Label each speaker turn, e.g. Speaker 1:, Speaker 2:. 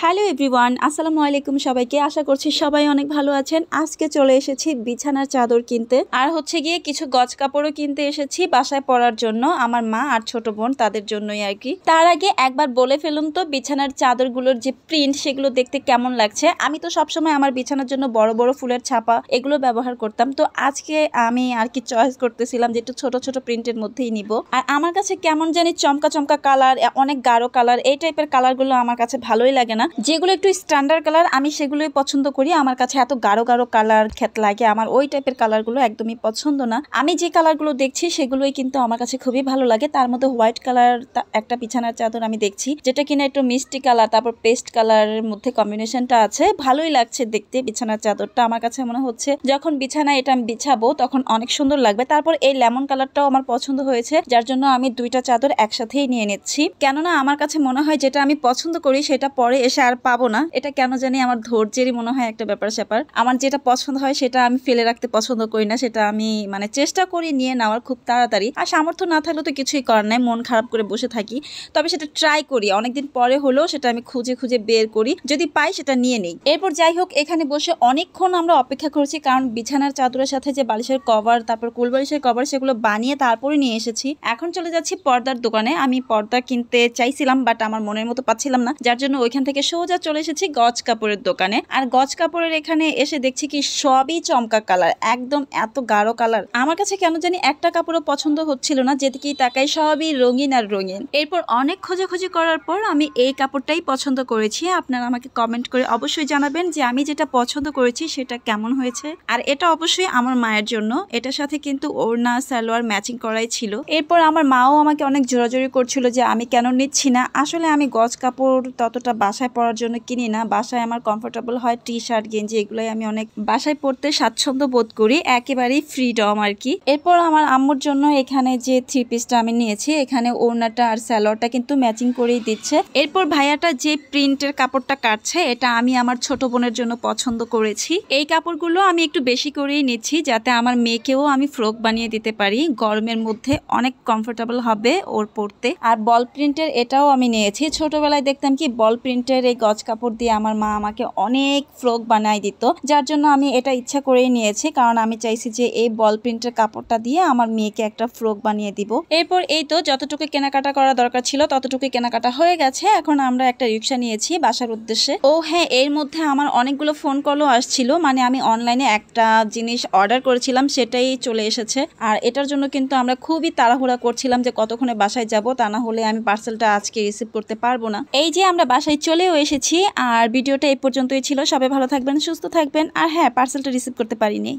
Speaker 1: Hello everyone, আসসালামু আলাইকুম সবাইকে। আশা করছি সবাই অনেক ভালো আছেন। আজকে চলে এসেছি বিছানার চাদর কিনতে, আর হচ্ছে গিয়ে কিছু গজ কাপড়ও কিনতে এসেছি বাসায় পরার জন্য, আমার মা আর ছোট বোন তাদের জন্যই আর কি। তার আগে একবার বলে ফেলুন তো, বিছানার চাদরগুলোর যে প্রিন্ট সেগুলো দেখতে কেমন লাগছে। আমি তো সবসময় আমার বিছানার জন্য বড় বড় ফুলের ছাপা এগুলো ব্যবহার করতাম, তো আজকে আমি আর কি চয়েস করতেছিলাম যে একটু ছোট ছোট প্রিন্টের মধ্যেই নিব। আর আমার কাছে কেমন জানি চমকা চমকা কালার, অনেক গাঢ় কালার, এই টাইপের কালারগুলো আমার কাছে ভালোই লাগে না। যেগুলো একটু স্ট্যান্ডার্ড কালার আমি সেগুলোই পছন্দ করি। আমার কাছে এত গাঢ় গাঢ় কালার খেত লাগে, আমার ওই টাইপের কালারগুলো একদমই পছন্দ না। আমি যে কালারগুলো দেখছি সেগুলোই কিন্তু আমার কাছে খুবই ভালো লাগে। তার মধ্যে হোয়াইট কালার একটা বিছানার চাদর আমি দেখছি, যেটা কিনা একটু মিষ্টি কালার, তারপর পেস্ট কালারের মধ্যে কম্বিনেশনটা আছে, ভালোই লাগছে দেখতে বিছানার চাদরটা। আমার কাছে মনে হচ্ছে যখন বিছানায় এটা আমি বিছাবো তখন অনেক সুন্দর লাগবে। তারপর এই লেমন কালারটাও আমার পছন্দ হয়েছে, যার জন্য আমি দুইটা চাদর একসাথেই নিয়ে নিচ্ছি। কেননা আমার কাছে মনে হয় যেটা আমি পছন্দ করি সেটা পরে এসে আর পাবো না। এটা কেন জানি আমার ধৈর্যেরই মনে হয় একটা ব্যাপার স্যাপার। আমার যেটা পছন্দ হয় সেটা আমি ফেলে রাখতে পছন্দ করি না, সেটা আমি চেষ্টা করি নিয়ে নেওয়ার খুব তাড়াতাড়ি। আর সামর্থ্য না থাকলে তো কিছুই করার নাই, মন খারাপ করে বসে থাকি। তবে সেটা ট্রাই করি, অনেকদিন পরে হলেও সেটা আমি খুঁজে খুঁজে বের করি, যদি পাই সেটা নিয়ে নেই। এরপর যাই হোক, এখানে বসে অনেকক্ষণ আমরা অপেক্ষা করেছি, কারণ বিছানার চাদরের সাথে যে বালিশের কভার, তারপর কুলবালিশের কভার, সেগুলো বানিয়ে তারপরে নিয়ে এসেছি। এখন চলে যাচ্ছি পর্দার দোকানে। আমি পর্দা কিনতে চাইছিলাম, বাট আমার মনের মতো পাচ্ছিলাম না, যার জন্য ওইখান থেকে সোজা চলে এসেছি গজ কাপড়ের দোকানে। আর গজ কাপড়ের এখানে এসে দেখছি কি সবই চমকা কালার, একদম এত গাঢ় কালার। আমার কাছে কেন জানি একটা কাপড়ও পছন্দ হচ্ছিল না, যেদিকেই তাকাই সবই রঙিন আর রঙিন। এরপর অনেক খোঁজাখুঁজি করার পর আমি এই কাপড়টাই পছন্দ করেছি। আপনারা আমাকে কমেন্ট করে অবশ্যই জানাবেন যে আমি যেটা পছন্দ করেছি সেটা কেমন হয়েছে। আর এটা অবশ্যই আমার মায়ের জন্য, এটার সাথে কিন্তু ওড়না সালোয়ার ম্যাচিং করাই ছিল। এরপর আমার মাও আমাকে অনেক জোরাজোরি করছিল যে আমি কেন নিচ্ছি না। আসলে আমি গজ কাপড় ততটা বাসায় পরার জন্য কিনি না, বাসায় আমার কমফোর্টেবল হয় টি শার্ট গেঞ্জি, এগুলোই আমি অনেক বাসায় পরতে স্বাচ্ছন্দ্য বোধ করি, একেবারেই ফ্রিডম আর কি। এরপর আমার আম্মুর জন্য এখানে যে থ্রি পিসটা আমি নিয়েছি, এখানে ওড়নাটা আর সালোয়ারটা কিন্তু ম্যাচিং করেই দিচ্ছে। এরপর ভাইয়াটা যে প্রিন্টের কাপড়টা কাটছে, এটা আমি আমার ছোট বোনের জন্য পছন্দ করেছি। এই কাপড়গুলো আমি একটু বেশি করেই নিচ্ছি, যাতে আমার মেয়েকেও আমি ফ্রক বানিয়ে দিতে পারি, গরমের মধ্যে অনেক কমফোর্টেবল হবে ওর পরতে। আর বল প্রিন্টের এটাও আমি নিয়েছি। ছোটবেলায় দেখতাম কি বল প্রিন্টের এই গজ কাপড় দিয়ে আমার মা আমাকে অনেক ফ্রক বানাই দিত, যার জন্য আমি এটা ইচ্ছা করেই নিয়েছি, কারণ আমি চাইছি যে এই বল প্রিন্টের কাপড়টা দিয়ে আমার মেয়েকে একটা ফ্রক বানিয়ে দিব। এরপর এই তো যতটুকু কেনাকাটা করা দরকার ছিল ততটুকু কেনাকাটা হয়ে গেছে। এখন আমরা একটা রিক্সা নিয়েছি বাসার উদ্দেশ্যে। ও হ্যাঁ, এর মধ্যে আমার অনেকগুলো ফোন কলও আসছিল, আমি অনলাইনে একটা জিনিস অর্ডার করেছিলাম, সেটাই চলে এসেছে। আর এটার জন্য কিন্তু আমরা খুবই তাড়াহুড়া করছিলাম যে কতক্ষণে বাসায় যাব, তা না হলে আমি পার্সেলটা আজকে রিসিভ করতে পারবো না। এই যে আমরা বাসায় চলেও এসেছি। আর ভিডিওটা এই পর্যন্তই ছিল। সবাই ভালো থাকবেন, সুস্থ থাকবেন। আর হ্যাঁ, পার্সেলটা রিসিভ করতে পারিনি।